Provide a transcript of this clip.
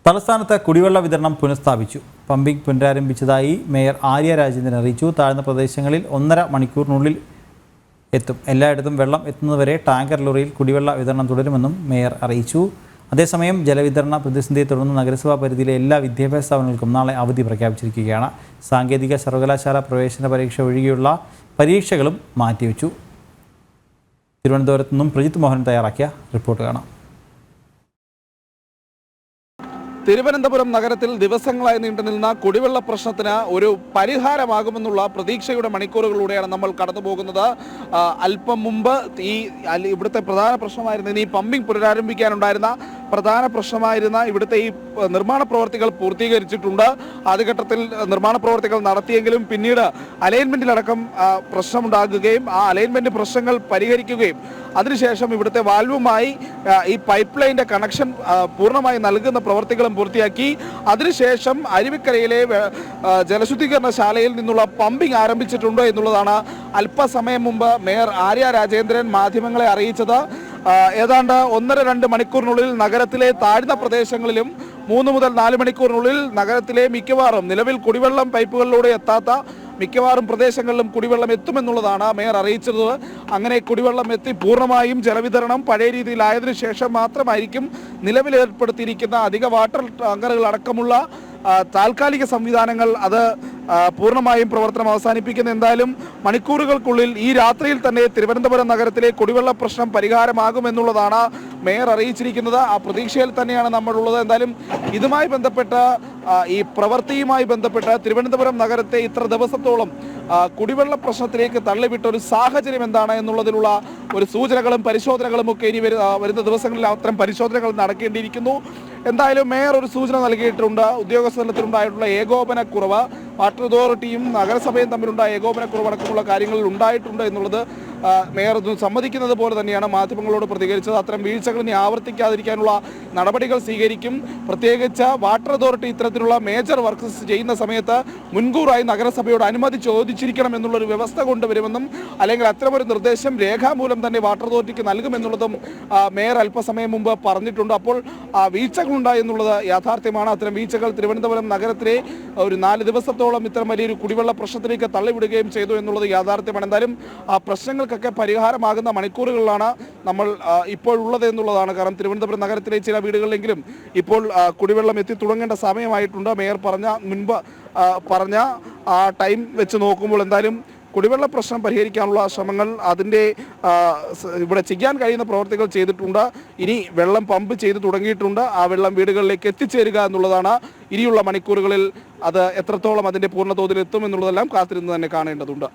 തലസ്ഥാനത്ത് കുടിവെള്ള വിതരണം പുനഃസ്ഥാപിച്ചു. പമ്പിംഗ് പുനരാരംഭിച്ചതായി മേയർ ആര്യ രാജേന്ദ്രൻ അറിയിച്ചു. താഴ്ന്ന പ്രദേശങ്ങളിൽ 1.5 മണിക്കൂറിനുള്ളിൽ എത്തും. എല്ലായിടത്തും വെള്ളം എത്തുന്നതുവരെ ടാങ്കർ ലോറിയിൽ കുടിവെള്ള വിതരണം തുടരുമെന്നും മേയർ അറിയിച്ചു. അതേസമയം ജലവിതരണ പ്രതിസന്ധിയെ തുടർന്ന് നഗരസഭാ പരിധിയിലെ എല്ലാ വിദ്യാഭ്യാസ സ്ഥാപനങ്ങൾക്കും നാളെ അവധി പ്രഖ്യാപിച്ചിരിക്കുകയാണ്. സാങ്കേതിക സർവകലാശാല പ്രവേശന പരീക്ഷ ഒഴികെയുള്ള പരീക്ഷകളും മാറ്റിവെച്ചു. തിരുവനന്തപുരത്ത് നിന്നും പ്രജിത് മോഹൻ തയ്യാറാക്കിയ റിപ്പോർട്ട് കാണാം. തിരുവനന്തപുരം നഗരത്തിൽ ദിവസങ്ങളായി നീണ്ടുനിന്ന കുടിവെള്ള പ്രശ്നത്തിന് ഒരു പരിഹാരമാകുമെന്നുള്ള പ്രതീക്ഷയുടെ മണിക്കൂറുകളിലൂടെയാണ് നമ്മൾ കടന്നു പോകുന്നത്. അല്പം മുമ്പ് ഇവിടുത്തെ പ്രധാന പ്രശ്നമായിരുന്ന ഈ പമ്പിംഗ് പുനരാരംഭിക്കാനുണ്ടായിരുന്ന പ്രധാന പ്രശ്നമായിരുന്ന ഇവിടുത്തെ ഈ നിർമ്മാണ പ്രവർത്തികൾ പൂർത്തീകരിച്ചിട്ടുണ്ട്. ആദ്യഘട്ടത്തിൽ നിർമ്മാണ പ്രവർത്തികൾ നടത്തിയെങ്കിലും പിന്നീട് അലൈൻമെന്റിലടക്കം പ്രശ്നമുണ്ടാകുകയും ആ അലൈൻമെന്റ് പ്രശ്നങ്ങൾ പരിഹരിക്കുകയും അതിനുശേഷം ഇവിടുത്തെ വാൽവുമായി ഈ പൈപ്പ് ലൈൻ്റെ കണക്ഷൻ പൂർണ്ണമായി നൽകുന്ന പ്രവർത്തികളും പൂർത്തിയാക്കി. അതിനുശേഷം അരുവിക്കരയിലെ ജലശുദ്ധീകരണശാലയിൽ നിന്നുള്ള പമ്പിംഗ് ആരംഭിച്ചിട്ടുണ്ട് എന്നുള്ളതാണ് അല്പസമയം മുമ്പ് മേയർ ആര്യ രാജേന്ദ്രൻ മാധ്യമങ്ങളെ അറിയിച്ചത്. ഏതാണ്ട് 1.5 മണിക്കൂറിനുള്ളിൽ നഗരത്തിലെ താഴ്ന്ന പ്രദേശങ്ങളിലും 3 മുതൽ 4 മണിക്കൂറിനുള്ളിൽ നഗരത്തിലെ മിക്കവാറും നിലവിൽ കുടിവെള്ളം പൈപ്പുകളിലൂടെ എത്താത്ത മിക്കവാറും പ്രദേശങ്ങളിലും കുടിവെള്ളം എത്തുമെന്നുള്ളതാണ് മേയർ അറിയിച്ചത്. അങ്ങനെ കുടിവെള്ളം എത്തി പൂർണ്ണമായും ജലവിതരണം പഴയ രീതിയിലായതിനു ശേഷം മാത്രമായിരിക്കും നിലവിൽ ഏർപ്പെടുത്തിയിരിക്കുന്ന അധിക വാട്ടർ ടാങ്കറുകൾ അടക്കമുള്ള താൽക്കാലിക സംവിധാനങ്ങൾ അത് പൂർണ്ണമായും പ്രവർത്തനം അവസാനിപ്പിക്കുന്നത്. എന്തായാലും മണിക്കൂറുകൾക്കുള്ളിൽ ഈ രാത്രിയിൽ തന്നെ തിരുവനന്തപുരം നഗരത്തിലെ കുടിവെള്ള പ്രശ്നം പരിഹാരമാകുമെന്നുള്ളതാണ് മേയർ അറിയിച്ചിരിക്കുന്നത്. ആ പ്രതീക്ഷയിൽ തന്നെയാണ് നമ്മളുള്ളത്. എന്തായാലും ഇതുമായി ബന്ധപ്പെട്ട ഈ പ്രവൃത്തിയുമായി ബന്ധപ്പെട്ട് തിരുവനന്തപുരം നഗരത്തെ ഇത്ര ദിവസത്തോളം കുടിവെള്ള പ്രശ്നത്തിലേക്ക് തള്ളിവിട്ട ഒരു സാഹചര്യം എന്താണ് എന്നുള്ളതിലുള്ള ഒരു സൂചനകളും പരിശോധനകളും ഒക്കെ ഇനി വരുന്ന ദിവസങ്ങളിൽ അത്തരം പരിശോധനകൾ നടക്കേണ്ടിയിരിക്കുന്നു. എന്തായാലും മേയർ ഒരു സൂചന നൽകിയിട്ടുണ്ട്. ഉദ്യോഗസ്ഥ തലത്തിലുണ്ടായിട്ടുള്ള ഏകോപനക്കുറവ് വാട്ടർ അതോറിറ്റിയും നഗരസഭയും തമ്മിലുണ്ടായ ഏകോപനക്കുറവ് അടക്കമുള്ള കാര്യങ്ങളിൽ ഉണ്ടായിട്ടുണ്ട് എന്നുള്ളത് മേയർ സമ്മതിക്കുന്നത് പോലെ തന്നെയാണ് മാധ്യമങ്ങളോട് പ്രതികരിച്ചത്. അത്തരം വീഴ്ചകൾ ഇനി ആവർത്തിക്കാതിരിക്കാനുള്ള നടപടികൾ സ്വീകരിക്കും. പ്രത്യേകിച്ച് വാട്ടർ അതോറിറ്റി ഇത്തരത്തിലുള്ള മേജർ വർക്ക്സ് ചെയ്യുന്ന സമയത്ത് മുൻകൂറായി നഗരസഭയോട് അനുമതി ചോദിച്ചിരിക്കണം എന്നുള്ളൊരു വ്യവസ്ഥ കൊണ്ടുവരുമെന്നും അല്ലെങ്കിൽ അത്തരമൊരു നിർദ്ദേശം രേഖാമൂലം തന്നെ വാട്ടർ അതോറിറ്റിക്ക് നൽകുമെന്നുള്ളതും മേയർ അല്പസമയം മുമ്പ് പറഞ്ഞിട്ടുണ്ട്. അപ്പോൾ വീഴ്ചകളുണ്ടായി എന്നുള്ളത് യാഥാർത്ഥ്യമാണ്. അത്തരം വീഴ്ചകൾ തിരുവനന്തപുരം നഗരത്തിലെ ഒരു 4 ദിവസത്തോളം ഇത്തരം വലിയൊരു കുടിവെള്ള പ്രശ്നത്തിലേക്ക് തള്ളിവിടുകയും ചെയ്തു എന്നുള്ളത് യാഥാർത്ഥ്യമാണ്. എന്തായാലും ആ പ്രശ്നങ്ങൾക്കൊക്കെ പരിഹാരമാകുന്ന മണിക്കൂറുകളിലാണ് നമ്മൾ ഇപ്പോഴുള്ളത് എന്നുള്ളതാണ്. കാരണം തിരുവനന്തപുരം നഗരത്തിലെ ചില വീടുകളിലെങ്കിലും ഇപ്പോൾ കുടിവെള്ളം എത്തി തുടങ്ങേണ്ട സമയമായിട്ടുണ്ട്. മേയർ പറഞ്ഞ ആ ടൈം വെച്ച് നോക്കുമ്പോൾ എന്തായാലും കുടിവെള്ള പ്രശ്നം പരിഹരിക്കാനുള്ള ശ്രമങ്ങൾ അതിൻ്റെ ഇവിടെ ചെയ്യാൻ കഴിയുന്ന പ്രവർത്തികൾ ചെയ്തിട്ടുണ്ട്. ഇനി വെള്ളം പമ്പ് ചെയ്ത് തുടങ്ങിയിട്ടുണ്ട്. ആ വെള്ളം വീടുകളിലേക്ക് എത്തിച്ചേരുക എന്നുള്ളതാണ് ഇനിയുള്ള മണിക്കൂറുകളിൽ അത് എത്രത്തോളം അതിൻ്റെ പൂർണ്ണതോതിൽ എത്തുമെന്നുള്ളതെല്ലാം കാത്തിരുന്ന് തന്നെ കാണേണ്ടതുണ്ട്.